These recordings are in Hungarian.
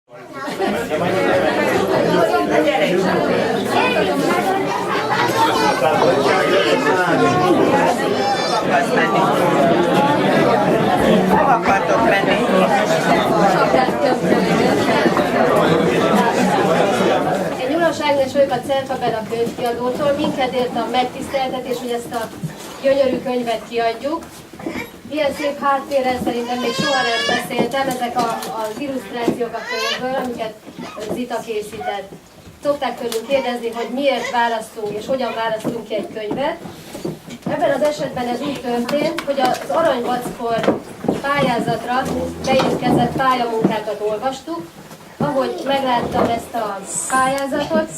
Hova akartok menni? Én Nyulas Ágnes vagyok a Cerfabella könyvkiadótól. Minket ért a megtiszteltetés, hogy ezt a gyönyörű könyvet kiadjuk. Ilyen szép háttérrel szerintem még soha nem beszéltem, ezek az illusztrációk a könyvből, amiket Zita készített. Szokták tőlünk kérdezni, hogy miért választunk és hogyan választunk ki egy könyvet. Ebben az esetben ez úgy történt, hogy az Aranyvackor pályázatra beérkezett pályamunkákat olvastuk. Ahogy megláttam ezt a pályázatot,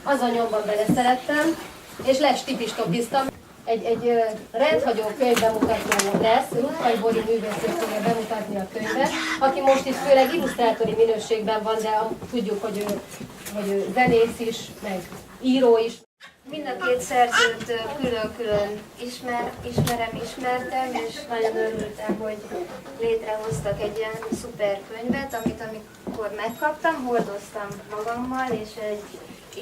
azon nyomban beleszerettem, és lestipistopiztam. Egy rendhagyó könyvbemutató lesz, Rutkai Bori művészét fogja bemutatni a könyvet, aki most itt főleg illusztrátori minőségben van, de tudjuk, hogy ő zenész is, meg író is. Mind a két szerzőt külön-külön ismertem, és nagyon örültem, hogy létrehoztak egy ilyen szuper könyvet, amit amikor megkaptam, hordoztam magammal, és egy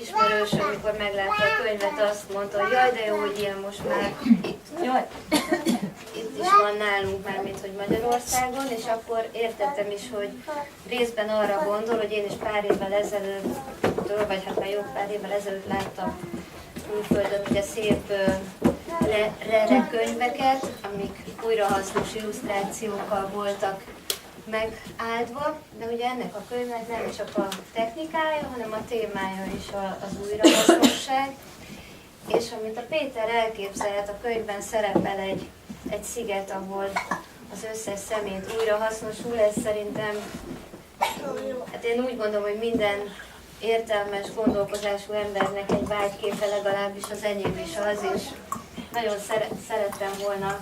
ismerős, amikor meglátta a könyvet, azt mondta, hogy jaj, de jó, hogy ilyen most már itt is van nálunk már, mint hogy Magyarországon, és akkor értettem is, hogy részben arra gondol, hogy én is pár évvel ezelőtt, vagy hát már jó pár évvel ezelőtt láttam külföldön ugye szép könyveket, amik újrahasznos illusztrációkkal voltak megáldva, de ugye ennek a könyvnek nem csak a technikája, hanem a témája is az újrahasznosság. És amit a Péter elképzelt, a könyvben szerepel egy sziget, ahol az összes szemét újrahasznosul, ez szerintem, hát én úgy gondolom, hogy minden értelmes, gondolkozású embernek egy vágyképe, legalábbis az enyém is az, és nagyon szerettem volna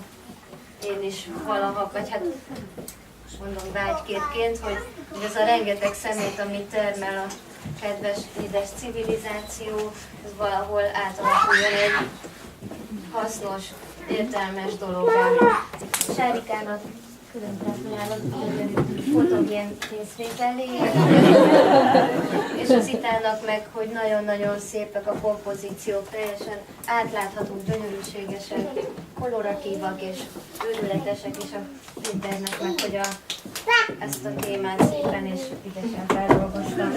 én is valaha, vagy hát mondom vágyképként, hogy ez a rengeteg szemét, amit termel a kedves, édes civilizáció, ez valahol átalakuljon egy hasznos, értelmes dologgá. Sárikának külön gratulálok fotogén részvételéért, és az Zitának meg, hogy nagyon-nagyon szépek a kompozíciók, teljesen átláthatók, gyönyörűségesek, koloratívak és őrületesek, és a Péternek meg, hogy ezt a témát szépen és ügyesen feldolgoztam.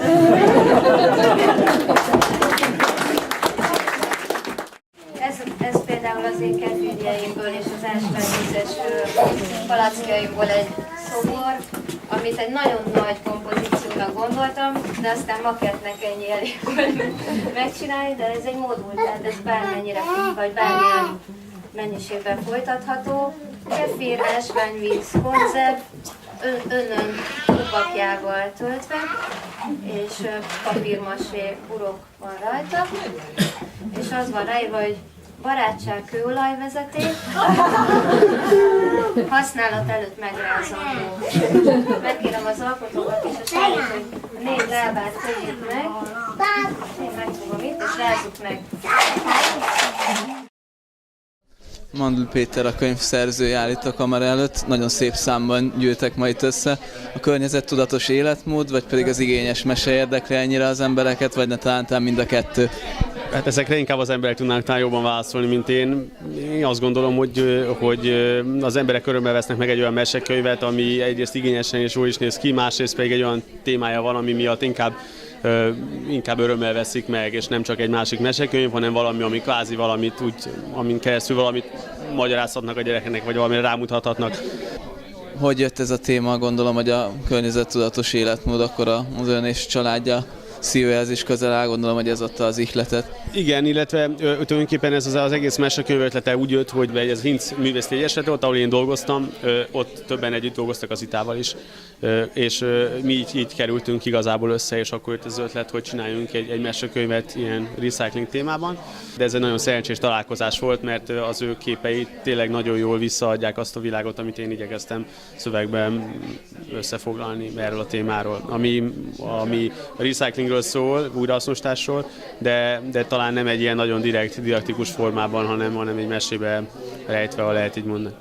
Ez például az én kedvűjeimből és az ásványvízes palackjaimból egy szobor, amit egy nagyon nagy kompozíciónak gondoltam, de aztán makettnek ennyi elég volt megcsinálni, de ez egy modul, tehát ez bármennyire vagy bármilyen mennyiségben folytatható. Kefir, ásványvíz, konzerv, önön kupakjával töltve, és papírmasé urok van rajta, és az van ráírva, hogy barátság kőolajvezeték, használat előtt megrázandó. Megkérem az alkotókat és a Sárit, hogy 4 lábát tegyük meg, én megfogom itt, és rázzuk meg. Mandl Péter a könyv szerzője áll itt a kamera előtt, nagyon szép számban gyűltek ma itt össze. A környezettudatos életmód, vagy pedig az igényes mese érdekli ennyire az embereket, vagy ne talán mind a kettő? Hát ezekre inkább az emberek tudnának talán jobban válaszolni, mint én. Én azt gondolom, hogy az emberek örömmel vesznek meg egy olyan mesekönyvet, ami egyrészt igényesen és jól is néz ki, másrészt pedig egy olyan témája van, ami miatt inkább örömmel veszik meg, és nem csak egy másik mesekönyv, hanem valami, ami kvázi valamit amin keresztül valamit magyarázhatnak a gyerekeknek, vagy valamire rámutathatnak. Hogy jött ez a téma? Gondolom, hogy a környezettudatos életmód akkor az ön és családja szívéhez is közel áll, gondolom, hogy ez adta az ihletet. Igen, illetve tulajdonképpen ez az egész mesekönyv ötlete úgy jött, hogy ez Hinc művészeti egyesület volt, ahol én dolgoztam, ott többen együtt dolgoztak az Zitával is, és mi így kerültünk igazából össze, és akkor jött az ötlet, hogy csináljunk egy mesekönyvet ilyen recycling témában. De ez egy nagyon szerencsés találkozás volt, mert az ő képei tényleg nagyon jól visszaadják azt a világot, amit én igyekeztem szövegben összefoglalni erről a témáról, ami a recyclingről szól, újrahasznosításról, de talán nem egy ilyen nagyon didaktikus formában, hanem egy mesébe rejtve, ha lehet így mondani.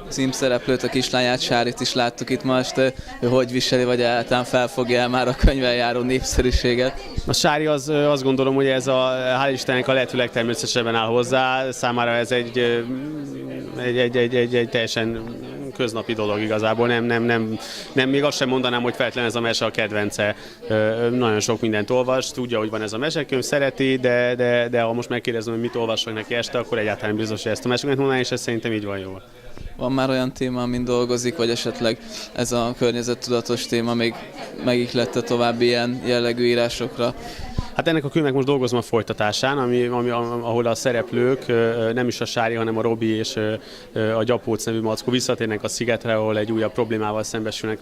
címszereplőt, a kislányát, Sárit is láttuk itt ma este. Ő hogy viseli, vagy általán felfogja el már a könyvvel járó népszerűséget? A Sári az, azt gondolom, hogy ez hál' Istennek a lehető legtermészetesebben áll hozzá. Számára ez egy teljesen köznapi dolog igazából. Nem, még azt sem mondanám, hogy feltétlenül ez a mese a kedvence. Nagyon sok mindent olvas, tudja, hogy van ez a mesekönyv, szereti, de ha most megkérdezem, hogy mit olvasok neki este, akkor egyáltalán biztos, hogy ezt a mesekönyvet mondaná, és ez szerintem így van jól. Van már olyan téma, amin dolgozik, vagy esetleg ez a környezettudatos téma még megihlette további ilyen jellegű írásokra? Hát ennek a könyvnek most dolgozom a folytatásán, ahol a szereplők, nem is a Sári, hanem a Robi és a Gyapóc nevű mackó visszatérnek a szigetre, ahol egy újabb problémával szembesülnek.